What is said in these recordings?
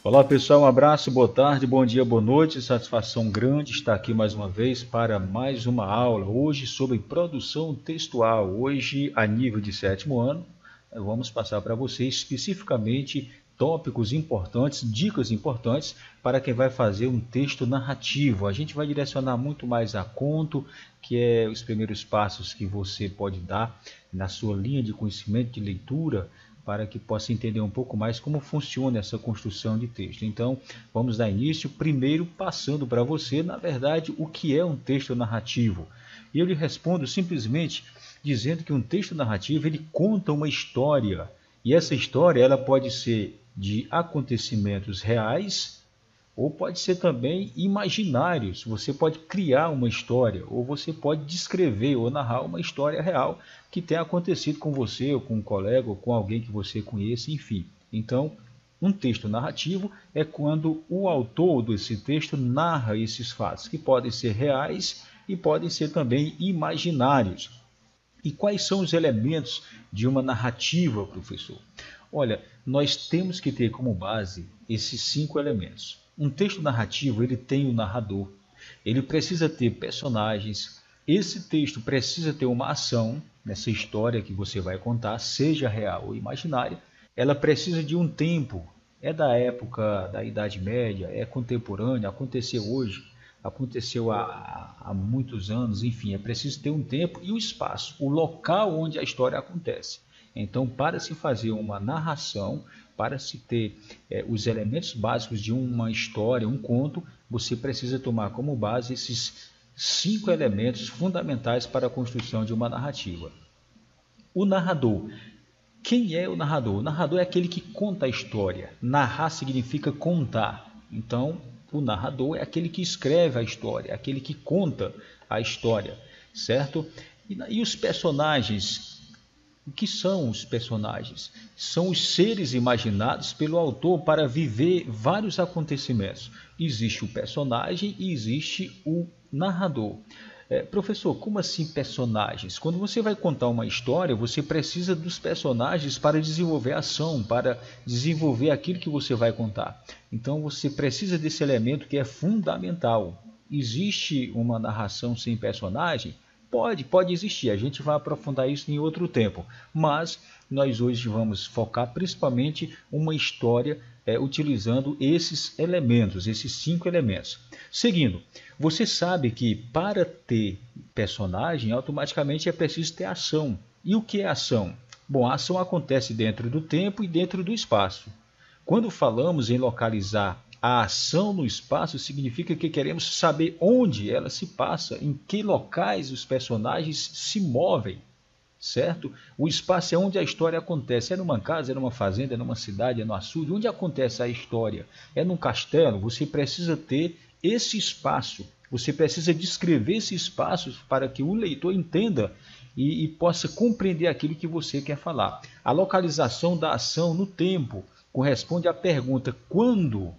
Olá pessoal, um abraço, boa tarde, bom dia, boa noite, satisfação grande estar aqui mais uma vez para mais uma aula, hoje sobre produção textual, hoje a nível de sétimo ano, vamos passar para vocês especificamente tópicos importantes, dicas importantes para quem vai fazer um texto narrativo. A gente vai direcionar muito mais a conto, que é os primeiros passos que você pode dar na sua linha de conhecimento de leitura, para que possa entender um pouco mais como funciona essa construção de texto. Então, vamos dar início, primeiro passando para você, na verdade, o que é um texto narrativo. E eu lhe respondo simplesmente dizendo que um texto narrativo, ele conta uma história, e essa história ela pode ser de acontecimentos reais, ou pode ser também imaginários. Você pode criar uma história, ou você pode descrever ou narrar uma história real que tenha acontecido com você, ou com um colega, ou com alguém que você conheça, enfim. Então, um texto narrativo é quando o autor desse texto narra esses fatos, que podem ser reais e podem ser também imaginários. E quais são os elementos de uma narrativa, professor? Olha, nós temos que ter como base esses 5 elementos. Um texto narrativo, ele tem um narrador, ele precisa ter personagens, esse texto precisa ter uma ação nessa história que você vai contar, seja real ou imaginária, ela precisa de um tempo, é da época da Idade Média, é contemporânea, aconteceu hoje, aconteceu há muitos anos, enfim, é preciso ter um tempo e o espaço, o local onde a história acontece. Então, para se fazer uma narração, para se ter os elementos básicos de uma história, um conto, você precisa tomar como base esses 5 elementos fundamentais para a construção de uma narrativa. O narrador. Quem é o narrador? O narrador é aquele que conta a história. Narrar significa contar. Então, o narrador é aquele que escreve a história, é aquele que conta a história, certo? E os personagens? O que são os personagens? São os seres imaginados pelo autor para viver vários acontecimentos. Existe o personagem e existe o narrador. Professor, como assim personagens? Quando você vai contar uma história, você precisa dos personagens para desenvolver a ação, para desenvolver aquilo que você vai contar. Então você precisa desse elemento que é fundamental. Existe uma narração sem personagem? Pode existir, a gente vai aprofundar isso em outro tempo, mas nós hoje vamos focar principalmente uma história utilizando esses elementos, esses 5 elementos. Seguindo, você sabe que para ter personagem, automaticamente é preciso ter ação. E o que é ação? Bom, a ação acontece dentro do tempo e dentro do espaço. Quando falamos em localizar a ação no espaço, significa que queremos saber onde ela se passa, em que locais os personagens se movem, certo? O espaço é onde a história acontece. É numa casa, é numa fazenda, é numa cidade, é no açude. Onde acontece a história? É num castelo? Você precisa ter esse espaço. Você precisa descrever esse espaço para que o leitor entenda e possa compreender aquilo que você quer falar. A localização da ação no tempo corresponde à pergunta quando,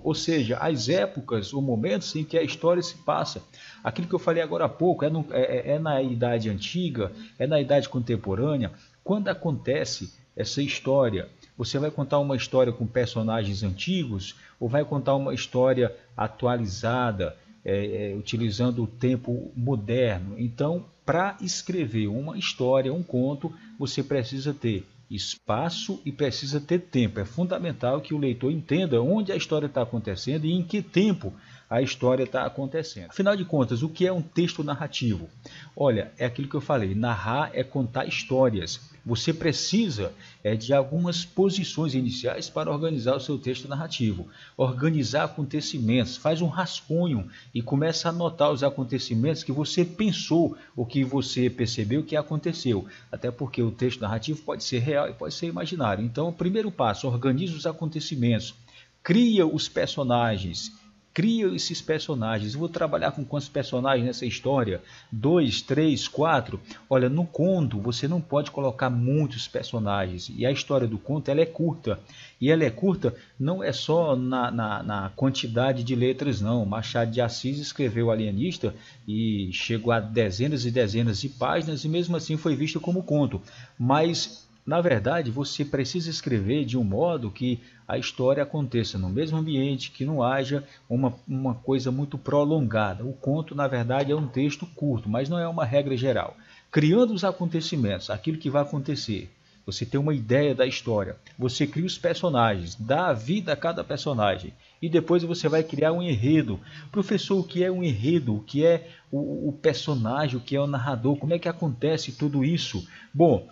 ou seja, as épocas ou momentos em que a história se passa. Aquilo que eu falei agora há pouco, é na idade antiga, é na idade contemporânea. Quando acontece essa história, você vai contar uma história com personagens antigos ou vai contar uma história atualizada, utilizando o tempo moderno? Então, para escrever uma história, um conto, você precisa ter espaço e precisa ter tempo. É fundamental que o leitor entenda onde a história está acontecendo e em que tempo a história está acontecendo. Afinal de contas, o que é um texto narrativo? Olha, é aquilo que eu falei, narrar é contar histórias. Você precisa de algumas posições iniciais para organizar o seu texto narrativo. Organizar acontecimentos, faz um rascunho e começa a anotar os acontecimentos que você pensou, ou que você percebeu que aconteceu. Até porque o texto narrativo pode ser real e pode ser imaginário. Então, o primeiro passo, organiza os acontecimentos, cria os personagens. Cria esses personagens. Eu vou trabalhar com quantos personagens nessa história? 2, 3, 4. Olha, no conto você não pode colocar muitos personagens. E a história do conto ela é curta. E ela é curta não é só na quantidade de letras, não. Machado de Assis escreveu o Alienista e chegou a dezenas e dezenas de páginas e mesmo assim foi visto como conto. Mas Na verdade, você precisa escrever de um modo que a história aconteça no mesmo ambiente, que não haja uma coisa muito prolongada. O conto, na verdade, é um texto curto, mas não é uma regra geral. Criando os acontecimentos, aquilo que vai acontecer. Você tem uma ideia da história, você cria os personagens, dá a vida a cada personagem e depois você vai criar um enredo. Professor, o que é um enredo? O que é o personagem? O que é o narrador? Como é que acontece tudo isso? Bom,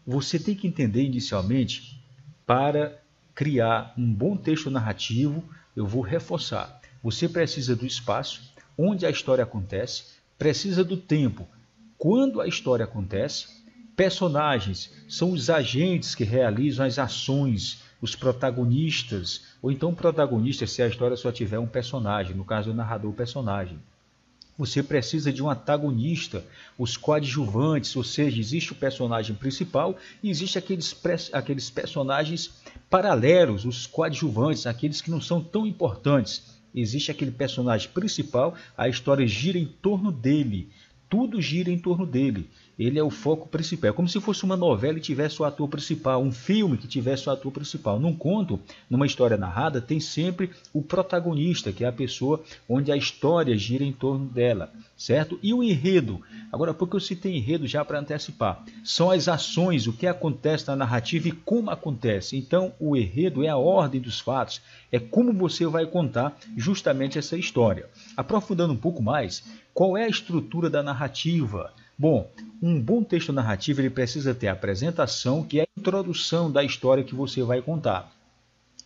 você tem que entender inicialmente, para criar um bom texto narrativo, eu vou reforçar. Você precisa do espaço, onde a história acontece, precisa do tempo, quando a história acontece. Personagens são os agentes que realizam as ações, os protagonistas, ou então protagonista se a história só tiver um personagem, no caso o narrador personagem. Você precisa de um antagonista, os coadjuvantes, ou seja, existe o personagem principal e existe aqueles personagens paralelos, os coadjuvantes, aqueles que não são tão importantes. Existe aquele personagem principal, a história gira em torno dele. Tudo gira em torno dele. Ele é o foco principal. É como se fosse uma novela e tivesse o ator principal, um filme que tivesse o ator principal. Num conto, numa história narrada, tem sempre o protagonista, que é a pessoa onde a história gira em torno dela, certo? E o enredo? Agora, porque eu citei enredo já para antecipar. São as ações, o que acontece na narrativa e como acontece. Então, o enredo é a ordem dos fatos, é como você vai contar justamente essa história. Aprofundando um pouco mais, qual é a estrutura da narrativa? Bom, um bom texto narrativo ele precisa ter a apresentação, que é a introdução da história que você vai contar.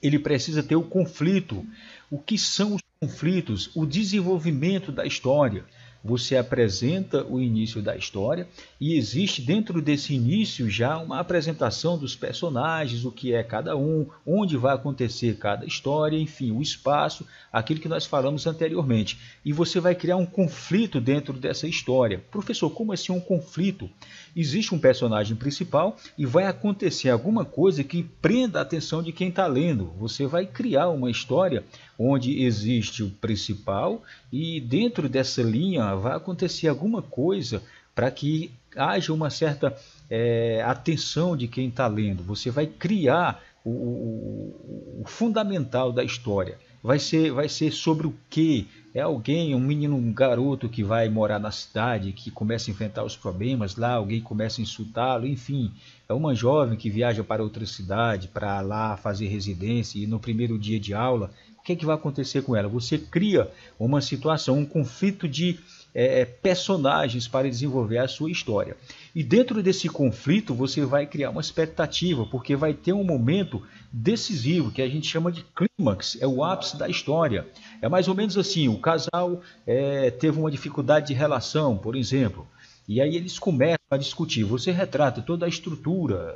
Ele precisa ter o conflito. O que são os conflitos? O desenvolvimento da história. Você apresenta o início da história e existe dentro desse início já uma apresentação dos personagens, o que é cada um, onde vai acontecer cada história, enfim, o espaço, aquilo que nós falamos anteriormente. E você vai criar um conflito dentro dessa história. Professor, como assim um conflito? Existe um personagem principal e vai acontecer alguma coisa que prenda a atenção de quem está lendo. Você vai criar uma história onde existe o principal e dentro dessa linha vai acontecer alguma coisa para que haja uma certa atenção de quem está lendo. Você vai criar o fundamental da história. Vai ser sobre o quê? É alguém, um menino, um garoto que vai morar na cidade, que começa a enfrentar os problemas lá, alguém começa a insultá-lo, enfim. É uma jovem que viaja para outra cidade, para lá fazer residência e no primeiro dia de aula, o que vai acontecer com ela? Você cria uma situação, um conflito de personagens para desenvolver a sua história. E dentro desse conflito você vai criar uma expectativa, porque vai ter um momento decisivo, que a gente chama de clímax, é o ápice da história. É mais ou menos assim, o casal teve uma dificuldade de relação, por exemplo, e aí eles começam a discutir. Você retrata toda a estrutura,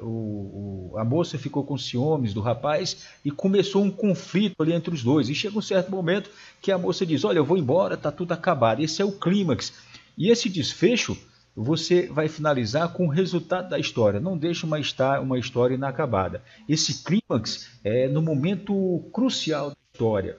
a moça ficou com ciúmes do rapaz e começou um conflito ali entre os dois. E chega um certo momento que a moça diz, olha, eu vou embora, está tudo acabado. Esse é o clímax. E esse desfecho você vai finalizar com o resultado da história. Não deixe uma história inacabada. Esse clímax é no momento crucial da história.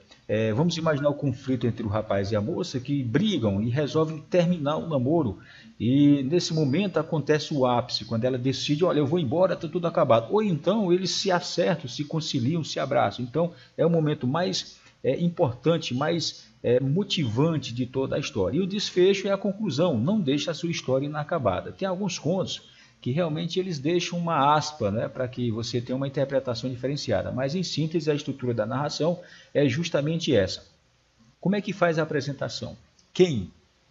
Vamos imaginar o conflito entre o rapaz e a moça que brigam e resolvem terminar o namoro. E nesse momento acontece o ápice, quando ela decide, olha, eu vou embora, está tudo acabado. Ou então eles se acertam, se conciliam, se abraçam. Então é o momento mais importante, mais motivante de toda a história. E o desfecho é a conclusão, não deixa a sua história inacabada. Tem alguns contos que realmente eles deixam uma aspa, né, para que você tenha uma interpretação diferenciada. Mas em síntese, a estrutura da narração é justamente essa. Como é que faz a apresentação? Quem?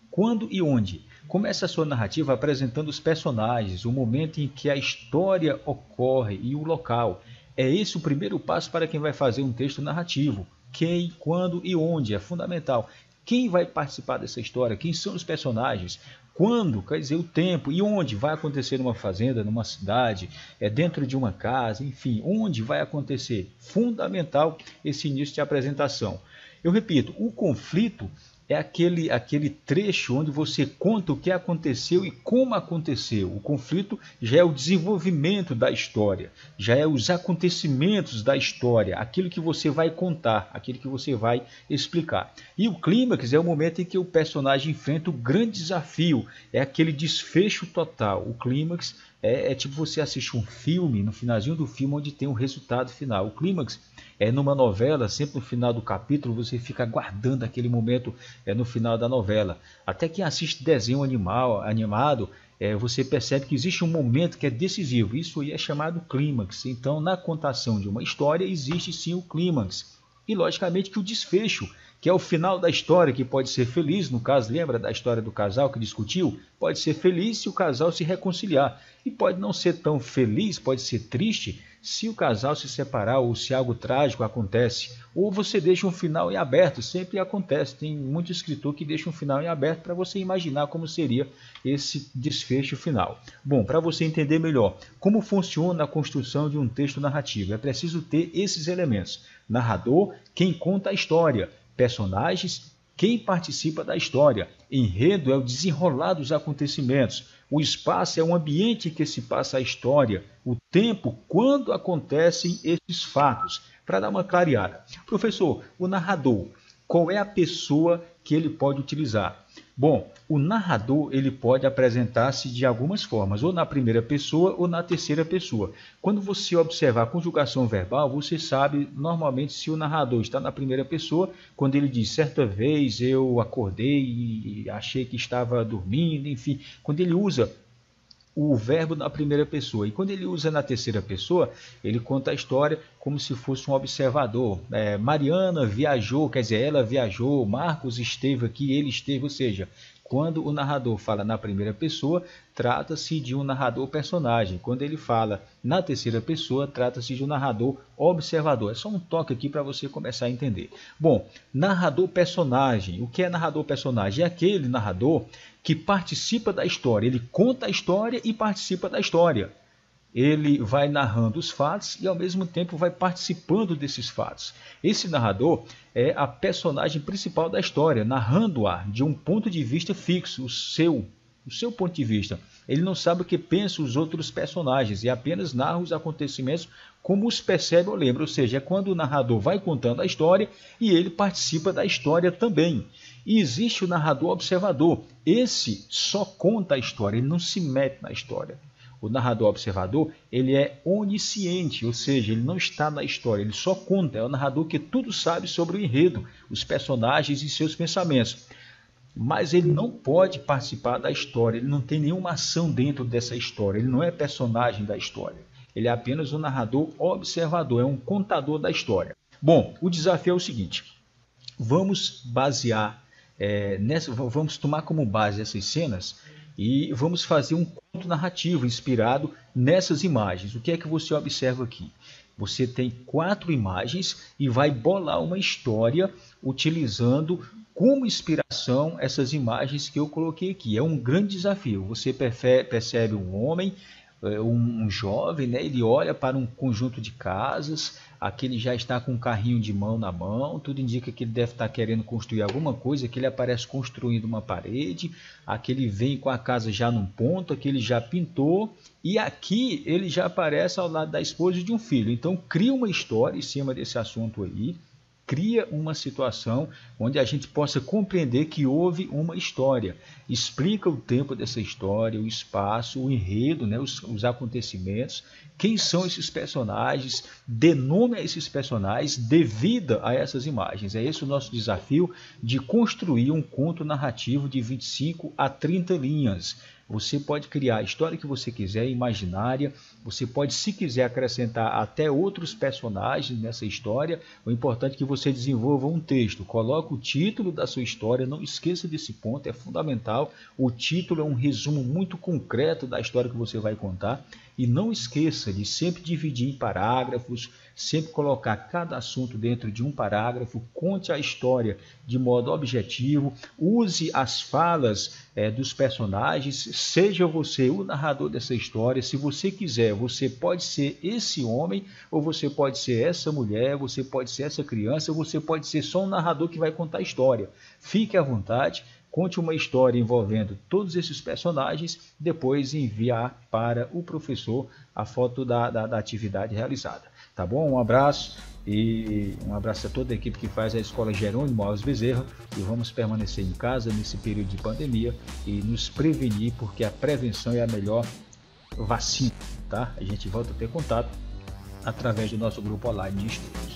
Quando e onde? Começa a sua narrativa apresentando os personagens, o momento em que a história ocorre e o local. É esse o primeiro passo para quem vai fazer um texto narrativo. Quem, quando e onde é fundamental. Quem vai participar dessa história? Quem são os personagens? Quando, quer dizer, o tempo e onde vai acontecer numa fazenda, numa cidade, dentro de uma casa, enfim, onde vai acontecer. Fundamental esse início de apresentação. Eu repito, o conflito é aquele trecho onde você conta o que aconteceu e como aconteceu. O conflito já é o desenvolvimento da história, já é os acontecimentos da história, aquilo que você vai contar, aquilo que você vai explicar. E o clímax é o momento em que o personagem enfrenta o grande desafio, é aquele desfecho total. O clímax É tipo você assistir um filme, no finalzinho do filme, onde tem um resultado final. O clímax é numa novela, sempre no final do capítulo, você fica aguardando aquele momento no final da novela. Até quem assiste desenho animado, você percebe que existe um momento que é decisivo. Isso aí é chamado clímax. Então, na contação de uma história, existe sim o clímax. E, logicamente, que o desfecho, que é o final da história, que pode ser feliz, no caso, lembra da história do casal que discutiu? Pode ser feliz se o casal se reconciliar. E pode não ser tão feliz, pode ser triste, se o casal se separar ou se algo trágico acontece. Ou você deixa um final em aberto, sempre acontece. Tem muito escritor que deixa um final em aberto para você imaginar como seria esse desfecho final. Bom, para você entender melhor como funciona a construção de um texto narrativo, é preciso ter esses elementos. Narrador, quem conta a história. Personagens, quem participa da história. Enredo é o desenrolar dos acontecimentos. O espaço é o ambiente em que se passa a história. O tempo, quando acontecem esses fatos. Para dar uma clareada. Professor, o narrador, qual é a pessoa que ele pode utilizar? Bom, o narrador ele pode apresentar-se de algumas formas, ou na primeira pessoa ou na terceira pessoa. Quando você observar a conjugação verbal, você sabe normalmente se o narrador está na primeira pessoa, quando ele diz, certa vez eu acordei e achei que estava dormindo, enfim, quando ele usa o verbo na primeira pessoa. E quando ele usa na terceira pessoa, ele conta a história como se fosse um observador. Mariana viajou, quer dizer, ela viajou, Marcos esteve aqui, ele esteve, ou seja, quando o narrador fala na primeira pessoa, trata-se de um narrador personagem. Quando ele fala na terceira pessoa, trata-se de um narrador observador. É só um toque aqui para você começar a entender. Bom, narrador personagem. O que é narrador personagem? É aquele narrador que participa da história. Ele conta a história e participa da história. Ele vai narrando os fatos e ao mesmo tempo vai participando desses fatos. Esse narrador é a personagem principal da história, narrando-a de um ponto de vista fixo, o seu ponto de vista. Ele não sabe o que pensam os outros personagens e apenas narra os acontecimentos como os percebe ou lembra. Ou seja, é quando o narrador vai contando a história e ele participa da história também. E existe o narrador observador. Esse só conta a história, ele não se mete na história. O narrador observador, ele é onisciente, ou seja, ele não está na história, ele só conta. É o narrador que tudo sabe sobre o enredo, os personagens e seus pensamentos. Mas ele não pode participar da história, ele não tem nenhuma ação dentro dessa história, ele não é personagem da história. Ele é apenas um narrador observador, é um contador da história. Bom, o desafio é o seguinte, vamos basear, vamos tomar como base essas cenas e vamos fazer um conto narrativo inspirado nessas imagens. O que é que você observa aqui? Você tem 4 imagens e vai bolar uma história utilizando como inspiração essas imagens que eu coloquei aqui. É um grande desafio. Você percebe um homem, um jovem, né? Ele olha para um conjunto de casas, aqui ele já está com um carrinho de mão na mão, tudo indica que ele deve estar querendo construir alguma coisa, que ele aparece construindo uma parede, aqui ele vem com a casa já num ponto, aqui ele já pintou, e aqui ele já aparece ao lado da esposa e de um filho. Então cria uma história em cima desse assunto aí, cria uma situação onde a gente possa compreender que houve uma história. Explica o tempo dessa história, o espaço, o enredo, né, os acontecimentos, quem são esses personagens, dê nome a esses personagens, dê vida a essas imagens. É esse o nosso desafio de construir um conto narrativo de 25 a 30 linhas. Você pode criar a história que você quiser, imaginária. Você pode, se quiser, acrescentar até outros personagens nessa história. O importante é que você desenvolva um texto. Coloque o título da sua história. Não esqueça desse ponto, é fundamental. O título é um resumo muito concreto da história que você vai contar. E não esqueça de sempre dividir em parágrafos, sempre colocar cada assunto dentro de um parágrafo, conte a história de modo objetivo, use as falas dos personagens, seja você o narrador dessa história. Se você quiser, você pode ser esse homem, ou você pode ser essa mulher, você pode ser essa criança, ou você pode ser só um narrador que vai contar a história. Fique à vontade. Conte uma história envolvendo todos esses personagens, depois enviar para o professor a foto da atividade realizada. Tá bom? Um abraço e um abraço a toda a equipe que faz a Escola Jerônimo Alves Bezerra, e vamos permanecer em casa nesse período de pandemia e nos prevenir, porque a prevenção é a melhor vacina, tá? A gente volta a ter contato através do nosso grupo online de estudos.